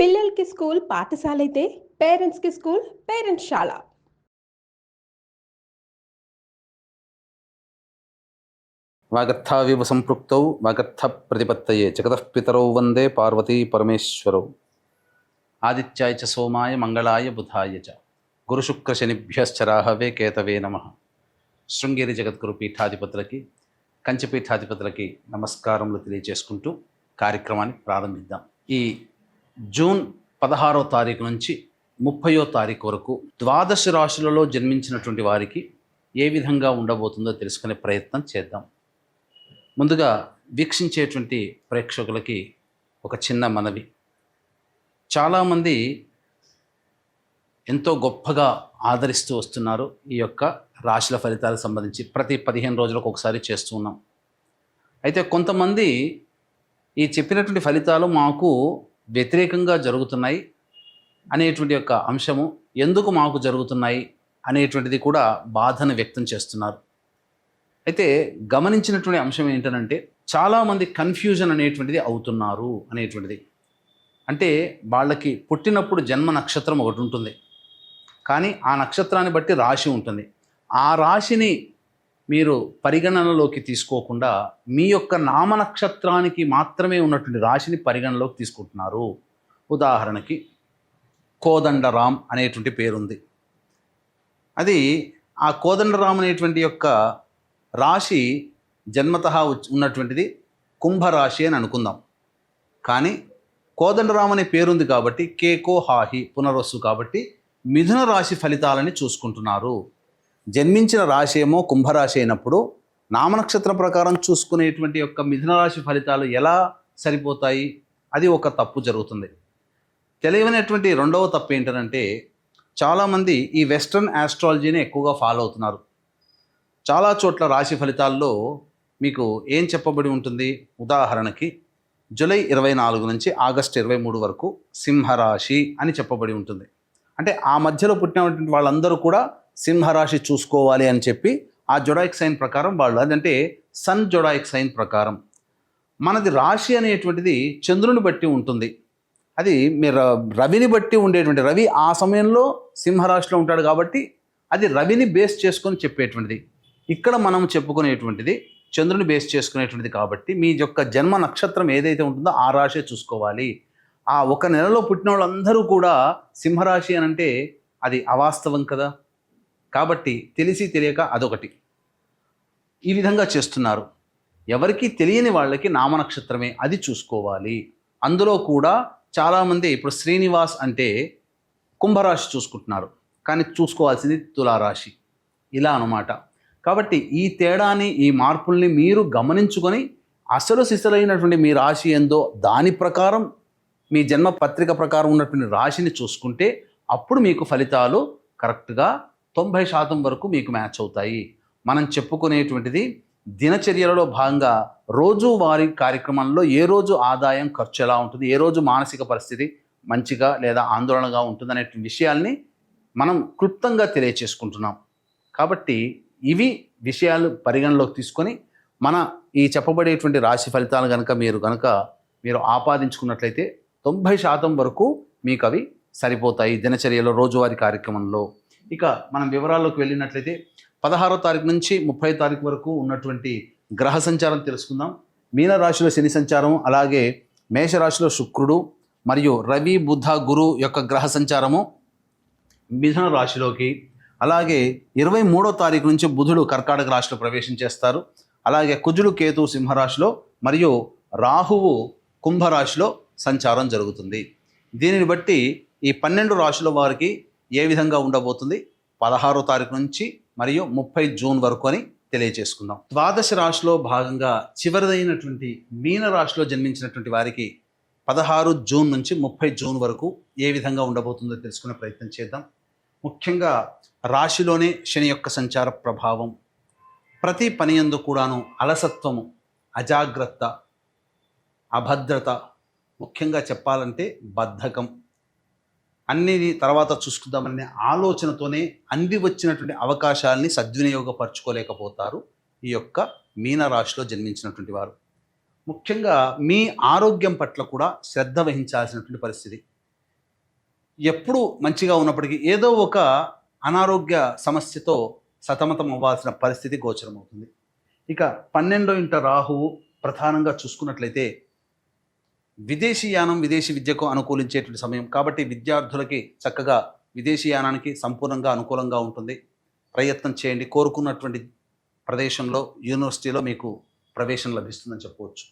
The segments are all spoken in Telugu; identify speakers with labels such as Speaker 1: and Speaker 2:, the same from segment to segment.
Speaker 1: పిల్లలకి స్కూల్ పాఠశాల అయితే పేరెంట్స్కి స్కూల్ పేరెంట్స్శాల.
Speaker 2: వాగర్థావివ సంపృక్తౌ వాగర్థ ప్రతిపత్తయే జగతః పితరౌ వందే పార్వతీ పరమేశ్వరౌ. ఆదిత్యాయ చ సోమాయ మంగళాయ బుధాయ చ గురుశుక్రశనిభ్యశ్చ రాహవే కేతవే నమః. శృంగేరి జగద్గురు పీఠాధిపతులకి, కంచి పీఠాధిపతులకి నమస్కారములు తెలియజేసుకుంటూ కార్యక్రమాన్ని ప్రారంభిద్దాం. ఈ జూన్ 16వ తారీఖు నుంచి 30వ తారీఖు వరకు ద్వాదశ రాశులలో జన్మించినటువంటి వారికి ఏ విధంగా ఉండబోతుందో తెలుసుకునే ప్రయత్నం చేద్దాం. ముందుగా వీక్షించేటువంటి ప్రేక్షకులకి ఒక చిన్న మనవి. చాలామంది ఎంతో గొప్పగా ఆదరిస్తూ వస్తున్నారు ఈ యొక్క రాశుల ఫలితాలకు సంబంధించి. ప్రతి 15 రోజులకు ఒకసారి చేస్తూ ఉన్నాం. అయితే కొంతమంది ఈ చెప్పినటువంటి ఫలితాలు మాకు వ్యతిరేకంగా జరుగుతున్నాయి అనేటువంటి యొక్క అంశము, ఎందుకు మాకు జరుగుతున్నాయి అనేటువంటిది కూడా బాధను వ్యక్తం చేస్తున్నారు. అయితే గమనించినటువంటి అంశం ఏంటంటే, చాలామంది కన్ఫ్యూజన్ అనేటువంటిది అవుతున్నారు అనేటువంటిది. అంటే వాళ్ళకి పుట్టినప్పుడు జన్మ నక్షత్రం ఒకటి ఉంటుంది, కానీ ఆ నక్షత్రాన్ని బట్టి రాశి ఉంటుంది. ఆ రాశిని మీరు పరిగణనలోకి తీసుకోకుండా మీ యొక్క నామ నక్షత్రానికి మాత్రమే ఉన్నటువంటి రాశిని పరిగణనలోకి తీసుకుంటున్నారు. ఉదాహరణకి కోదండరాం అనేటువంటి పేరుంది. అది ఆ కోదండరాం అనేటువంటి యొక్క రాశి జన్మతః ఉన్నటువంటిది కుంభరాశి అని అనుకుందాం. కానీ కోదండరాం అనే పేరుంది కాబట్టి కేకో హాహి పునర్వసు కాబట్టి మిథున రాశి ఫలితాలని చూసుకుంటున్నారు. జన్మించిన రాశి ఏమో కుంభరాశి అయినప్పుడు నామనక్షత్ర ప్రకారం చూసుకునేటువంటి యొక్క మిథున రాశి ఫలితాలు ఎలా సరిపోతాయి? అది ఒక తప్పు జరుగుతుంది. తెలియనటువంటి రెండవ తప్పు ఏంటంటే, చాలామంది ఈ వెస్ట్రన్ ఆస్ట్రాలజీని ఎక్కువగా ఫాలో అవుతున్నారు. చాలా చోట్ల రాశి ఫలితాల్లో మీకు ఏం చెప్పబడి ఉంటుంది? ఉదాహరణకి జూలై 24 నుంచి ఆగస్టు 23 వరకు సింహరాశి అని చెప్పబడి ఉంటుంది. అంటే ఆ మధ్యలో పుట్టినటువంటి వాళ్ళందరూ కూడా సింహరాశి చూసుకోవాలి అని చెప్పి ఆ జొడాయిక్ సైన్ ప్రకారం వాళ్ళు, అదంటే సన్ జొడాయిక్ సైన్ ప్రకారం. మనది రాశి అనేటువంటిది చంద్రుని బట్టి ఉంటుంది. అది మీరు రవిని బట్టి ఉండేటువంటి, రవి ఆ సమయంలో సింహరాశిలో ఉంటాడు కాబట్టి అది రవిని బేస్ చేసుకొని చెప్పేటువంటిది. ఇక్కడ మనం చెప్పుకునేటువంటిది చంద్రుని బేస్ చేసుకునేటువంటిది కాబట్టి మీ యొక్క జన్మ నక్షత్రం ఏదైతే ఉంటుందో ఆ రాశి చూసుకోవాలి. ఆ ఒక నెలలో పుట్టిన వాళ్ళందరూ కూడా సింహరాశి అని అంటే అది అవాస్తవం కదా. కాబట్టి తెలిసి తెలియక అదొకటి ఈ విధంగా చేస్తున్నారు. ఎవరికి తెలియని వాళ్ళకి నామనక్షత్రమే అది చూసుకోవాలి. అందులో కూడా చాలామంది ఇప్పుడు శ్రీనివాస్ అంటే కుంభరాశి చూసుకుంటున్నారు, కానీ చూసుకోవాల్సింది తులారాశి, ఇలా అన్నమాట. కాబట్టి ఈ తేడాని, ఈ మార్పుల్ని మీరు గమనించుకొని అసలు సిసలైనటువంటి మీ రాశి ఏందో దాని ప్రకారం మీ జన్మ పత్రిక ప్రకారం ఉన్నటువంటి రాశిని చూసుకుంటే అప్పుడు మీకు ఫలితాలు కరెక్ట్గా 90% వరకు మీకు మ్యాచ్ అవుతాయి. మనం చెప్పుకునేటువంటిది దినచర్యలలో భాగంగా రోజువారీ కార్యక్రమంలో ఏ రోజు ఆదాయం ఖర్చు ఎలా ఉంటుంది, ఏ రోజు మానసిక పరిస్థితి మంచిగా లేదా ఆందోళనగా ఉంటుంది అనే విషయాల్ని మనం క్లుప్తంగా తెలియచేసుకుంటున్నాం. కాబట్టి ఇవి విషయాలు పరిగణలోకి తీసుకొని మన ఈ చెప్పబడేటువంటి రాశి ఫలితాలు మీరు ఆపాదించుకున్నట్లయితే 90% వరకు మీకు అవి సరిపోతాయి దినచర్యలో రోజువారీ కార్యక్రమంలో. ఇక మనం వివరాల్లోకి వెళ్ళినట్లయితే 16వ తారీఖు నుంచి 30వ తారీఖు వరకు ఉన్నటువంటి గ్రహ సంచారం తెలుసుకుందాం. మీనరాశిలో శని సంచారం, అలాగే మేషరాశిలో శుక్రుడు మరియు రవి బుధ గురు యొక్క గ్రహ సంచారము మిథున రాశిలోకి, అలాగే 23వ తారీఖు నుంచి బుధుడు కర్కాటక రాశిలో ప్రవేశం చేస్తారు. అలాగే కుజుడు కేతు సింహరాశిలో మరియు రాహువు కుంభరాశిలో సంచారం జరుగుతుంది. దీనిని బట్టి ఈ 12 రాశుల వారికి ఏ విధంగా ఉండబోతుంది 16వ తారీఖు నుంచి మరియు 30 జూన్ వరకు అని తెలియజేసుకుందాం. ద్వాదశ రాశిలో భాగంగా చివరిదైనటువంటి మీన రాశిలో జన్మించినటువంటి వారికి 16 జూన్ నుంచి 30 జూన్ వరకు ఏ విధంగా ఉండబోతుందో తెలుసుకునే ప్రయత్నం చేద్దాం. ముఖ్యంగా రాశిలోనే శని యొక్క సంచార ప్రభావం, ప్రతి పని యందు కూడాను అలసత్వము, అజాగ్రత్త, అభద్రత, ముఖ్యంగా చెప్పాలంటే బద్ధకం, అన్ని తర్వాత చూసుకుందామనే ఆలోచనతోనే అంది వచ్చినటువంటి అవకాశాలని సద్వినియోగపరచుకోలేకపోతారు ఈ యొక్క మీనరాశిలో జన్మించినటువంటి వారు. ముఖ్యంగా మీ ఆరోగ్యం పట్ల కూడా శ్రద్ధ వహించాల్సినటువంటి పరిస్థితి. ఎప్పుడు మంచిగా ఉన్నప్పటికీ ఏదో ఒక అనారోగ్య సమస్యతో సతమతం అవ్వాల్సిన పరిస్థితి గోచరమవుతుంది. ఇక 12వ ఇంట రాహువు ప్రధానంగా చూసుకున్నట్లయితే విదేశీయానం, విదేశీ విద్యకు అనుకూలించేటువంటి సమయం కాబట్టి విద్యార్థులకి చక్కగా విదేశీయానానికి సంపూర్ణంగా అనుకూలంగా ఉంటుంది. ప్రయత్నం చేయండి. కోరుకున్నటువంటి ప్రదేశంలో, యూనివర్సిటీలో మీకు ప్రవేశం లభిస్తుందని చెప్పవచ్చు.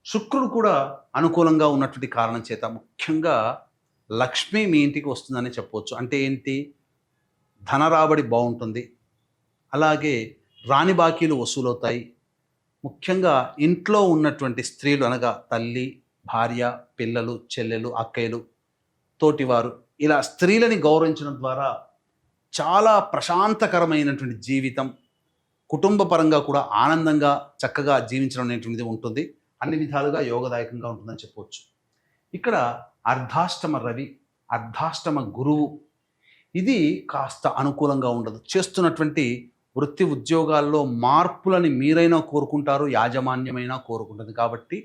Speaker 2: శుక్రుడు కూడా అనుకూలంగా ఉన్నటువంటి కారణం చేత ముఖ్యంగా లక్ష్మి మీ ఇంటికి వస్తుందని చెప్పవచ్చు. అంటే ఏంటి? ధన రాబడి బాగుంటుంది. అలాగే రాని బాకీలు వసూలవుతాయి. ముఖ్యంగా ఇంట్లో ఉన్నటువంటి స్త్రీలు అనగా తల్లి, భార్య, పిల్లలు, చెల్లెలు, అక్కయ్యలు, తోటివారు ఇలా స్త్రీలని గౌరవించడం ద్వారా చాలా ప్రశాంతకరమైనటువంటి జీవితం, కుటుంబ పరంగా కూడా ఆనందంగా చక్కగా జీవించడం అనేటువంటిది ఉంటుంది. అన్ని విధాలుగా యోగదాయకంగా ఉంటుందని చెప్పవచ్చు. ఇక్కడ అర్ధాష్టమ రవి, అర్ధాష్టమ గురువు ఇది కాస్త అనుకూలంగా ఉండదు. చేస్తున్నటువంటి వృత్తి ఉద్యోగాల్లో మార్పులని మీరైనా కోరుకుంటారు, యాజమాన్యమైనా కోరుకుంటుంది. కాబట్టి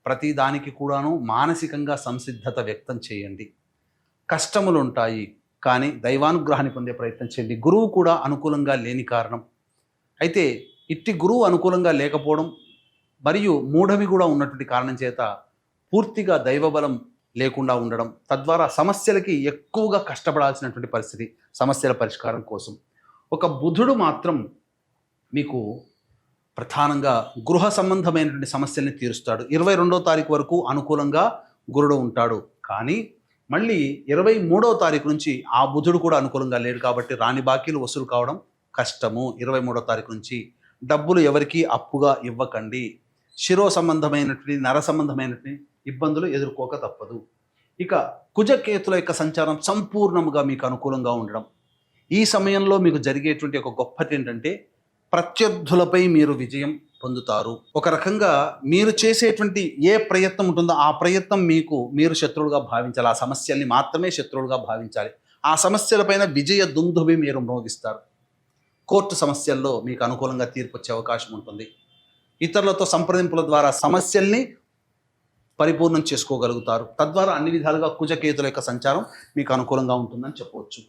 Speaker 2: ప్రతి దానికి కూడాను మానసికంగా సంసిద్ధత వ్యక్తం చేయండి. కష్టములు ఉంటాయి కానీ దైవానుగ్రహాన్ని పొందే ప్రయత్నం చేయండి. గురువు కూడా అనుకూలంగా లేని కారణం అయితే ఇట్టి గురువు అనుకూలంగా లేకపోవడం మరియు మూఢవి కూడా ఉన్నటువంటి కారణం చేత పూర్తిగా దైవబలం లేకుండా ఉండడం, తద్వారా సమస్యలకి ఎక్కువగా కష్టపడాల్సినటువంటి పరిస్థితి సమస్యల పరిష్కారం కోసం. ఒక బుధుడు మాత్రం మీకు ప్రధానంగా గృహ సంబంధమైనటువంటి సమస్యల్ని తీరుస్తాడు. 22వ తారీఖు వరకు అనుకూలంగా గురుడు ఉంటాడు. కానీ మళ్ళీ 23వ తారీఖు నుంచి ఆ బుధుడు కూడా అనుకూలంగా లేడు. కాబట్టి రాని బాకీలు వసూలు కావడం కష్టము. 23వ తారీఖు నుంచి డబ్బులు ఎవరికీ అప్పుగా ఇవ్వకండి. శిరో సంబంధమైనటువంటి, నర సంబంధమైనటువంటి ఇబ్బందులు ఎదుర్కోక తప్పదు. ఇక కుజకేతుల యొక్క సంచారం సంపూర్ణముగా మీకు అనుకూలంగా ఉండడం. ఈ సమయంలో మీకు జరిగేటువంటి ఒక గొప్పది ఏంటంటే ప్రత్యర్థులపై మీరు విజయం పొందుతారు. ఒక రకంగా మీరు చేసేటువంటి ఏ ప్రయత్నం ఉంటుందో ఆ ప్రయత్నం మీరు శత్రువులుగా భావించాలి. ఆ సమస్యల్ని మాత్రమే శత్రువులుగా భావించాలి. ఆ సమస్యలపైన విజయ దుందుభి మీరు మోగిస్తారు. కోర్టు సమస్యల్లో మీకు అనుకూలంగా తీర్పు వచ్చే అవకాశం ఉంటుంది. ఇతరులతో సంప్రదింపుల ద్వారా సమస్యల్ని పరిపూర్ణం చేసుకోగలుగుతారు. తద్వారా అన్ని విధాలుగా కుజకేతుల యొక్క సంచారం మీకు అనుకూలంగా ఉంటుందని చెప్పవచ్చు.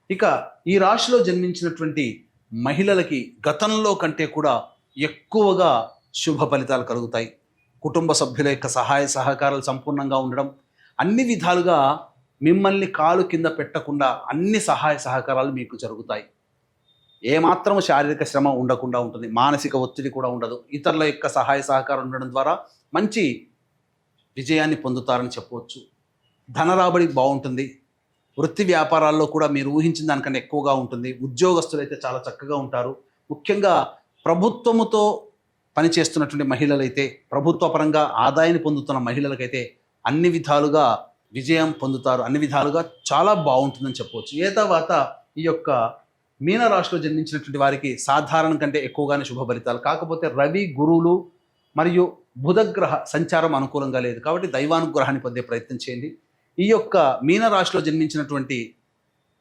Speaker 2: ఇక ఈ రాశిలో జన్మించినటువంటి మహిళలకి గతంలో కంటే కూడా ఎక్కువగా శుభ ఫలితాలు కలుగుతాయి. కుటుంబ సభ్యుల యొక్క సహాయ సహకారాలు సంపూర్ణంగా ఉండడం, అన్ని విధాలుగా మిమ్మల్ని కాలు కింద పెట్టకుండా అన్ని సహాయ సహకారాలు మీకు జరుగుతాయి. ఏమాత్రం శారీరక శ్రమ ఉండకుండా ఉంటుంది. మానసిక ఒత్తిడి కూడా ఉండదు. ఇతరుల యొక్క సహాయ సహకారం ఉండడం ద్వారా మంచి విజయాన్ని పొందుతారని చెప్పవచ్చు. ధన రాబడి బాగుంటుంది. వృత్తి వ్యాపారాల్లో కూడా మీరు ఊహించిన దానికన్నా ఎక్కువగా ఉంటుంది. ఉద్యోగస్తులైతే చాలా చక్కగా ఉంటారు. ముఖ్యంగా ప్రభుత్వముతో పనిచేస్తున్నటువంటి మహిళలైతే, ప్రభుత్వ పరంగా ఆదాయాన్ని పొందుతున్న మహిళలకైతే అన్ని విధాలుగా విజయం పొందుతారు. అన్ని విధాలుగా చాలా బాగుంటుందని చెప్పవచ్చు. ఏ తర్వాత ఈ యొక్క మీనరాశిలో జన్మించినటువంటి వారికి సాధారణం కంటే ఎక్కువగానే శుభ ఫలితాలు. కాకపోతే రవి, గురువులు మరియు బుధగ్రహ సంచారం అనుకూలంగా లేదు. కాబట్టి దైవానుగ్రహాన్ని పొందే ప్రయత్నం చేయండి. ఈ యొక్క మీనరాశిలో జన్మించినటువంటి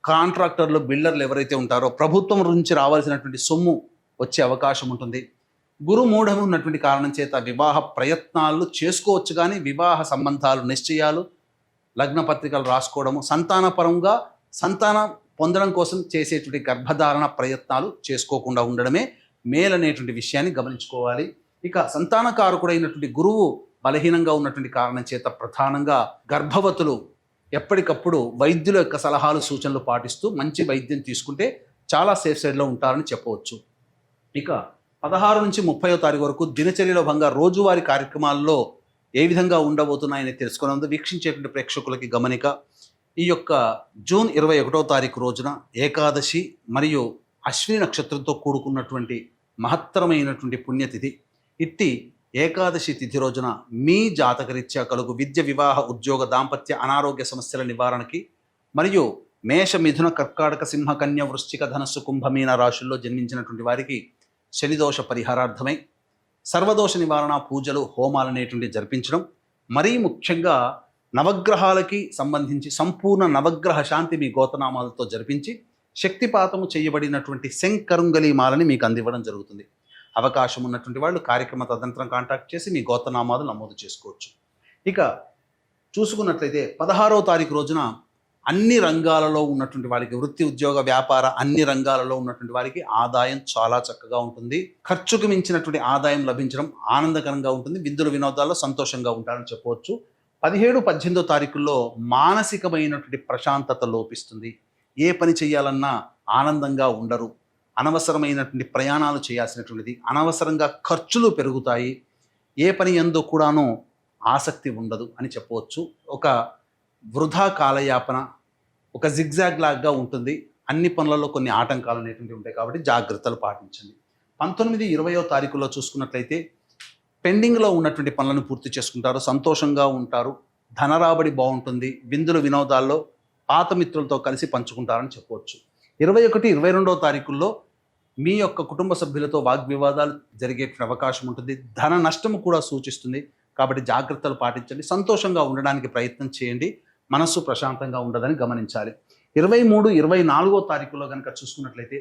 Speaker 2: కాంట్రాక్టర్లు, బిల్డర్లు ఎవరైతే ఉంటారో ప్రభుత్వం నుంచి రావాల్సినటువంటి సొమ్ము వచ్చే అవకాశం ఉంటుంది. గురు మూఢము ఉన్నటువంటి కారణం చేత వివాహ ప్రయత్నాలు చేసుకోవచ్చు, కానీ వివాహ సంబంధాలు, నిశ్చయాలు, లగ్న పత్రికలు రాసుకోవడము, సంతానపరంగా సంతానం పొందడం కోసం చేసేటువంటి గర్భధారణ ప్రయత్నాలు చేసుకోకుండా ఉండడమే మేలనేటువంటి విషయాన్ని గమనించుకోవాలి. ఇక సంతానకారకుడైనటువంటి గురువు బలహీనంగా ఉన్నటువంటి కారణం చేత ప్రధానంగా గర్భవతులు ఎప్పటికప్పుడు వైద్యుల యొక్క సలహాలు, సూచనలు పాటిస్తూ మంచి వైద్యం తీసుకుంటే చాలా సేఫ్ సైడ్లో ఉంటారని చెప్పవచ్చు. ఇక 16 నుంచి 30వ తారీఖు వరకు దినచర్యలో భాగంగా రోజువారీ కార్యక్రమాల్లో ఏ విధంగా ఉండబోతున్నాయని తెలుసుకున్నందుకు వీక్షించేటువంటి ప్రేక్షకులకి గమనిక. ఈ యొక్క జూన్ 21వ తారీఖు రోజున ఏకాదశి మరియు అశ్విని నక్షత్రంతో కూడుకున్నటువంటి మహత్తరమైనటువంటి పుణ్యతిథి. ఇట్టి ఏకాదశి తిథి రోజున మీ జాతకరీత్యా కలుగు విద్య, వివాహ, ఉద్యోగ, దాంపత్య, అనారోగ్య సమస్యల నివారణకి మరియు మేష, మిథున, కర్కాటక, సింహ, కన్య, వృశ్చిక, ధనస్సు, కుంభ, మీన రాశుల్లో జన్మించినటువంటి వారికి శనిదోష పరిహారార్థమై సర్వదోష నివారణ పూజలు, హోమాలు అనేటువంటి జరిపించడం, మరీ ముఖ్యంగా నవగ్రహాలకి సంబంధించి సంపూర్ణ నవగ్రహ శాంతి మీ గోతనామాలతో జరిపించి శక్తిపాతము చేయబడినటువంటి శంకరుంగలి మాలని మీకు అందివ్వడం జరుగుతుంది. అవకాశం ఉన్నటువంటి వాళ్ళు కార్యక్రమ తదనంతరం కాంటాక్ట్ చేసి మీ గోత్రనామాలు నమోదు చేసుకోవచ్చు. ఇక చూసుకున్నట్లయితే 16వ తారీఖు రోజున అన్ని రంగాలలో ఉన్నటువంటి వారికి, వృత్తి ఉద్యోగ వ్యాపార అన్ని రంగాలలో ఉన్నటువంటి వారికి ఆదాయం చాలా చక్కగా ఉంటుంది. ఖర్చుకు మించినటువంటి ఆదాయం లభించడం ఆనందకరంగా ఉంటుంది. విందులు వినోదాల్లో సంతోషంగా ఉంటారని చెప్పవచ్చు. 17, 18 తారీఖుల్లో మానసికమైనటువంటి ప్రశాంతత లోపిస్తుంది. ఏ పని చేయాలన్నా ఆనందంగా ఉండరు. అనవసరమైనటువంటి ప్రయాణాలు చేయాల్సినటువంటిది, అనవసరంగా ఖర్చులు పెరుగుతాయి. ఏ పని యందు కూడాను ఆసక్తి ఉండదు అని చెప్పవచ్చు. ఒక వృధా కాలయాపన, ఒక జిగ్జాగ్ లాగా ఉంటుంది. అన్ని పనులలో కొన్ని ఆటంకాలు అనేటువంటివి ఉంటాయి కాబట్టి జాగ్రత్తలు పాటించండి. 19, 20వ తారీఖులో చూసుకున్నట్లయితే పెండింగ్లో ఉన్నటువంటి పనులను పూర్తి చేసుకుంటారు, సంతోషంగా ఉంటారు, ధనరాబడి బాగుంటుంది. విందులు వినోదాల్లో పాత మిత్రులతో కలిసి పంచుకుంటారని చెప్పవచ్చు. 21, 22వ తారీఖుల్లో మీ యొక్క కుటుంబ సభ్యులతో వాగ్వివాదాలు జరిగే అవకాశం ఉంటుంది. ధన నష్టము కూడా సూచిస్తుంది కాబట్టి జాగ్రత్తలు పాటించండి. సంతోషంగా ఉండడానికి ప్రయత్నం చేయండి. మనస్సు ప్రశాంతంగా ఉండదని గమనించాలి. 23, 24వ తారీఖులో కనుక చూసుకున్నట్లయితే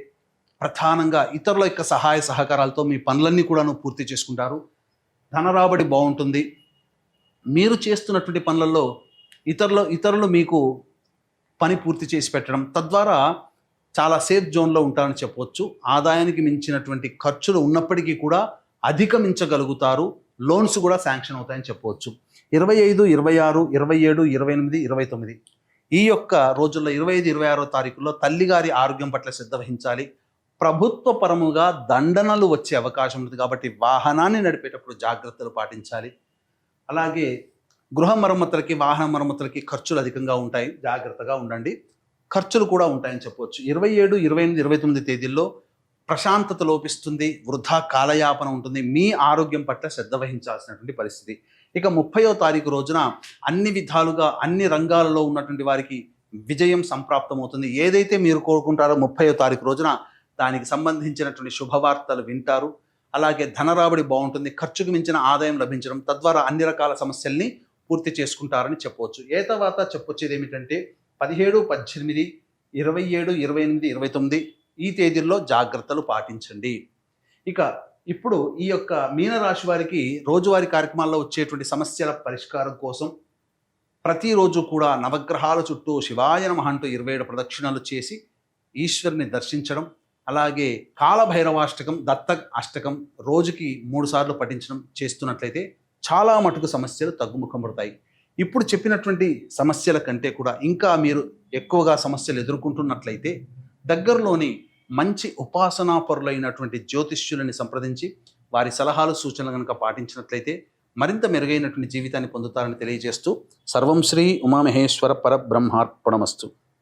Speaker 2: ప్రధానంగా ఇతరుల యొక్క సహాయ సహకారాలతో మీ పనులన్నీ కూడాను పూర్తి చేసుకుంటారు. ధనరాబడి బాగుంటుంది. మీరు చేస్తున్నటువంటి పనులలో ఇతరులు మీకు పని పూర్తి చేసి పెట్టడం, తద్వారా చాలా సేఫ్ జోన్లో ఉంటారని చెప్పవచ్చు. ఆదాయానికి మించినటువంటి ఖర్చులు ఉన్నప్పటికీ కూడా అధిగమించగలుగుతారు. లోన్స్ కూడా శాంక్షన్ అవుతాయని చెప్పవచ్చు. 25, 26, 27, 28, 29 ఈ యొక్క రోజుల్లో 25, 26వ తారీఖుల్లో తల్లిగారి ఆరోగ్యం పట్ల శ్రద్ధ వహించాలి. ప్రభుత్వ పరముగా దండనలు వచ్చే అవకాశం ఉంది కాబట్టి వాహనాన్ని నడిపేటప్పుడు జాగ్రత్తలు పాటించాలి. అలాగే గృహ మరమ్మతులకి, వాహన మరమ్మతులకి ఖర్చులు అధికంగా ఉంటాయి, జాగ్రత్తగా ఉండండి. ఖర్చులు కూడా ఉంటాయని చెప్పవచ్చు. 27, 28, 29 తేదీల్లో ప్రశాంతత లోపిస్తుంది, వృధా కాలయాపన ఉంటుంది. మీ ఆరోగ్యం పట్ల శ్రద్ధ వహించాల్సినటువంటి పరిస్థితి. ఇక 30వ తారీఖు రోజున అన్ని విధాలుగా అన్ని రంగాలలో ఉన్నటువంటి వారికి విజయం సంప్రాప్తమవుతుంది. ఏదైతే మీరు కోరుకుంటారో 30వ తారీఖు రోజున దానికి సంబంధించినటువంటి శుభవార్తలు వింటారు. అలాగే ధనరాబడి బాగుంటుంది, ఖర్చుకు మించిన ఆదాయం లభించడం, తద్వారా అన్ని రకాల సమస్యల్ని పూర్తి చేసుకుంటారని చెప్పవచ్చు. తర్వాత చెప్పొచ్చేది ఏమిటంటే 17, 18, 27, 28, 29 ఈ తేదీల్లో జాగ్రత్తలు పాటించండి. ఇక ఇప్పుడు ఈ యొక్క మీనరాశి వారికి రోజువారీ కార్యక్రమాల్లో వచ్చేటువంటి సమస్యల పరిష్కారం కోసం ప్రతిరోజు కూడా నవగ్రహాల చుట్టూ శివాయ నమః అంటూ 27 ప్రదక్షిణలు చేసి ఈశ్వరుని దర్శించడం, అలాగే కాలభైరవాష్టకం, దత్త అష్టకం రోజుకి 3 సార్లు పఠించడం చేస్తున్నట్లయితే చాలా మటుకు సమస్యలు తగ్గుముఖం పడతాయి. ఇప్పుడు చెప్పినటువంటి సమస్యల కంటే కూడా ఇంకా మీరు ఎక్కువగా సమస్యలు ఎదుర్కొంటున్నట్లయితే దగ్గరలోని మంచి ఉపాసనాపరులైనటువంటి జ్యోతిష్యులని సంప్రదించి వారి సలహాలు సూచనలు కనుక పాటించినట్లయితే మరింత మెరుగైనటువంటి జీవితాన్ని పొందుతారని తెలియజేస్తూ సర్వం శ్రీ ఉమామహేశ్వర పరబ్రహ్మార్పణమస్తు.